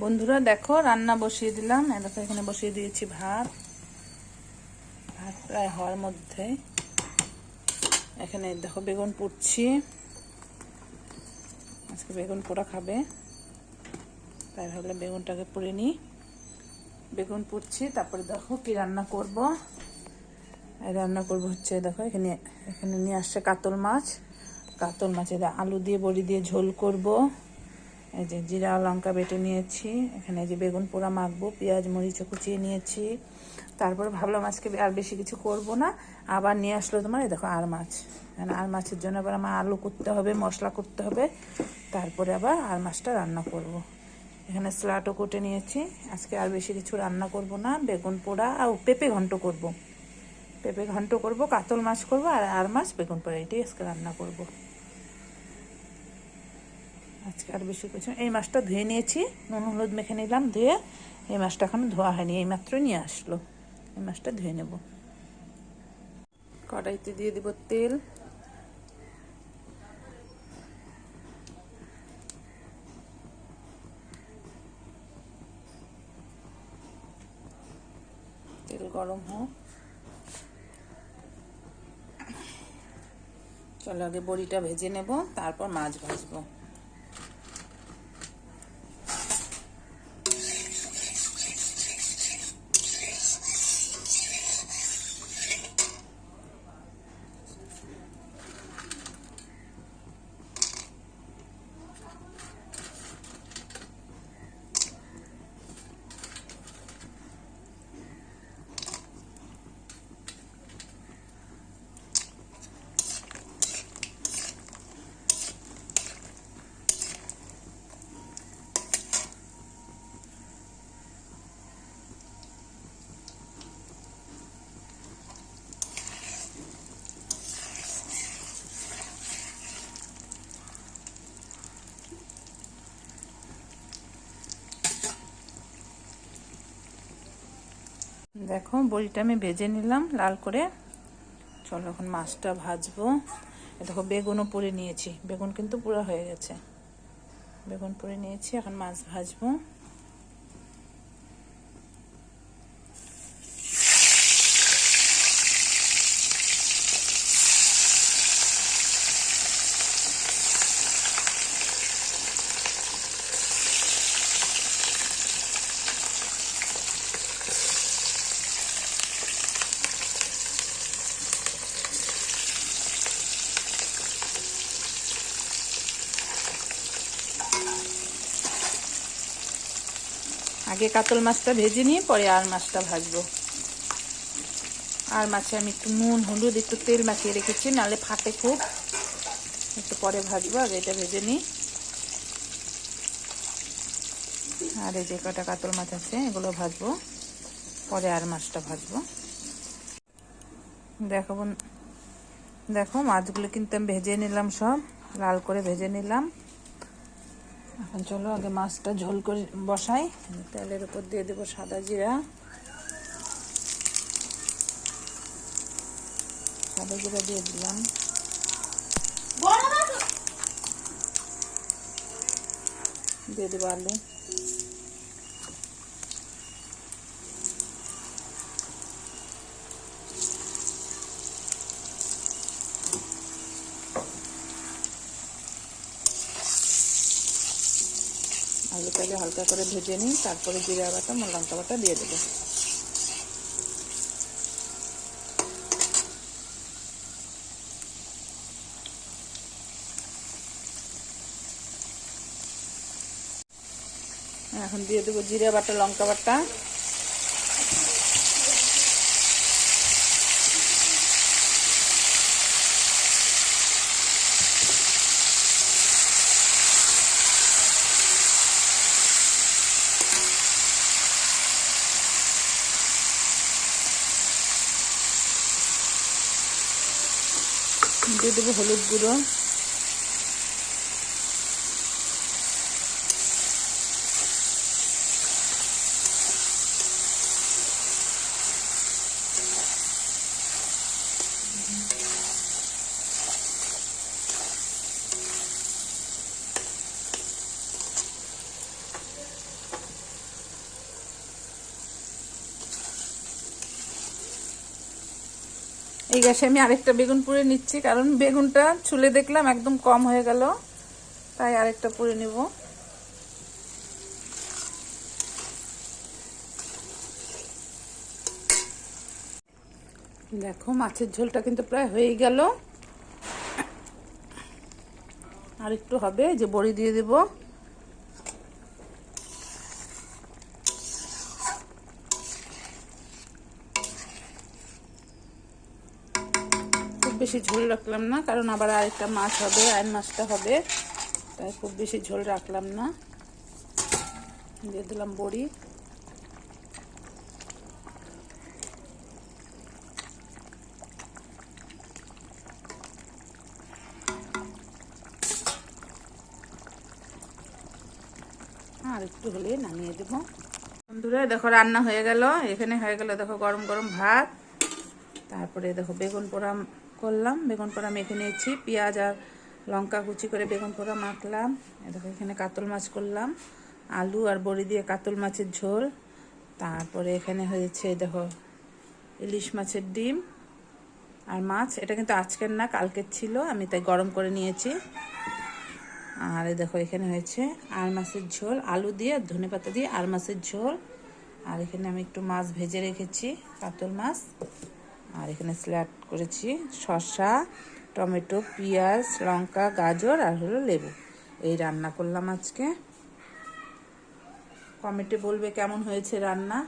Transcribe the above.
বন্ধুরা দেখো রান্না বসিয়ে দিলাম। দেখো এখানে বসিয়ে দিয়েছি ভাত প্রায় হওয়ার মধ্যে। এখানে দেখো বেগুন পুড়ছি, আজকে বেগুন পোড়া খাবে তাই ভাবলাম বেগুনটাকে পুড়ে নিই। বেগুন পুড়ছি, তারপরে দেখো কি রান্না করব। রান্না করব হচ্ছে দেখো এখানে নিয়ে আসছে কাতল মাছ। কাতল মাছের আলু দিয়ে বড়ি দিয়ে ঝোল করব। এই যে জিরা লঙ্কা বেটে নিয়েছি, এখানে যে বেগুন পোড়া মাখবো, পেঁয়াজ মরিচ কুচিয়ে নিয়েছি। তারপরে ভাবলাম আজকে আর বেশি কিছু করব না। আবার নিয়ে আসলো তোমার এই দেখো আর মাছ। আর মাছের জন্য আবার আমার আলু করতে হবে, মশলা করতে হবে, তারপরে আবার আর মাছটা রান্না করব। এখানে স্লাটও কুটে নিয়েছি। আজকে আর বেশি কিছু রান্না করব না, বেগুন পোড়া আর পেঁপে ঘন্ট করব। পেঁপে ঘন্ট করব, কাতল মাছ করব, আর মাছ বেগুন পোড়া, এটাই আজকে রান্না করব। আজকে আর বেশি কিছু। এই মাছটা ধুয়ে নিয়েছি, নুন হলুদ মেখে নিলাম, ধুয়ে। এই মাছটা এখনো ধোয়া হয়নি, এই মাত্র নিয়ে আসলো। এই মাছটা ধুয়ে নেব। কড়াইতে দিয়ে দিব তেল। তেল গরম হোক। চলো আগে বড়িটা ভেজে নেব, তারপর মাছ ভাজবো। দেখো বড়িটা আমি ভেজে নিলাম লাল করে। চলো এখন মাছটা ভাজবো। দেখো বেগুনও পুড়ে নিয়েছি, বেগুন কিন্তু পুরো হয়ে গেছে। বেগুন পুড়ে নিয়েছি, এখন মাছ ভাজবো। আগে কাতল মাছটা ভেজে নিয়ে পরে আর মাছটা ভাজবো। আর মাছে আমি একটু নুন হলুদ একটু তেল মাখিয়ে রেখেছি, নাহলে ফাটে খুব। একটু পরে ভাজবো, আগে এটা ভেজে নিই। আর এই যে কটা কাতল মাছ আছে এগুলো ভাজবো, পরে আর মাছটা ভাজবো। দেখো মাছগুলো কিন্তু আমি ভেজে নিলাম, সব লাল করে ভেজে নিলাম। এখন চলো আগে মাছটা ঝোল করে বসাই। তেলের উপর দিয়ে দেবো সাদা জিরা। সাদা জিরা দিয়ে দিলাম। দিয়ে দেবো আলু। আলুটাকে হালকা করে ভেজে নিই, তারপরে জিরা বাটা লঙ্কা বাটা দিয়ে দেবো। এখন দিয়ে দেবো জিরা বাটা লঙ্কা বাটা। দিয়ে দেবো হলুদ গুঁড়ো। এই গ্যাসে আমি আরেকটা বেগুন পুড়ে নিচ্ছি, কারণ বেগুনটা ছুলে দেখলাম একদম কম হয়ে গেল, তাই আরেকটা পুড়ে নিব। দেখো মাছের ঝোলটা কিন্তু প্রায় হয়ে গেল, আর একটু হবে, যে বড়ি দিয়ে দেব। খুব বেশি ঝোল রাখলাম না, কারণ আবার আরেকটা মাছ হবে, আইন মাছটা হবে, তাই খুব বেশি ঝোল রাখলাম না। দিয়ে দিলাম বড়ি। আর একটু হলে নামিয়ে দেব। বন্ধুরা দেখো রান্না হয়ে গেল, এখানে হয়ে গেল দেখো গরম গরম ভাত, তারপরে দেখো বেগুন পোড়া করলাম, বেগুন পোড়া মেখে নিয়েছি, পেঁয়াজ আর লঙ্কা কুচি করে বেগুন পোড়া মাখলাম। দেখো এখানে কাতল মাছ করলাম, আলু আর বড়ি দিয়ে কাতল মাছের ঝোল। তারপরে এখানে হয়েছে দেখো ইলিশ মাছের ডিম আর মাছ, এটা কিন্তু আজকের না কালকের ছিল, আমি তাই গরম করে নিয়েছি। আর দেখো এখানে হয়েছে আর মাছের ঝোল, আলু দিয়ে ধনেপাতা দিয়ে আর মাছের ঝোল। আর এখানে আমি একটু মাছ ভেজে রেখেছি, কাতল মাছ। আর এখানে স্যালাড করেছি, শসা, টমেটো, পেঁয়াজ, লঙ্কা, গাজর আর হলো লেবু। এই রান্না করলাম আজকে। কমেন্টে বলবে কেমন হয়েছে রান্না।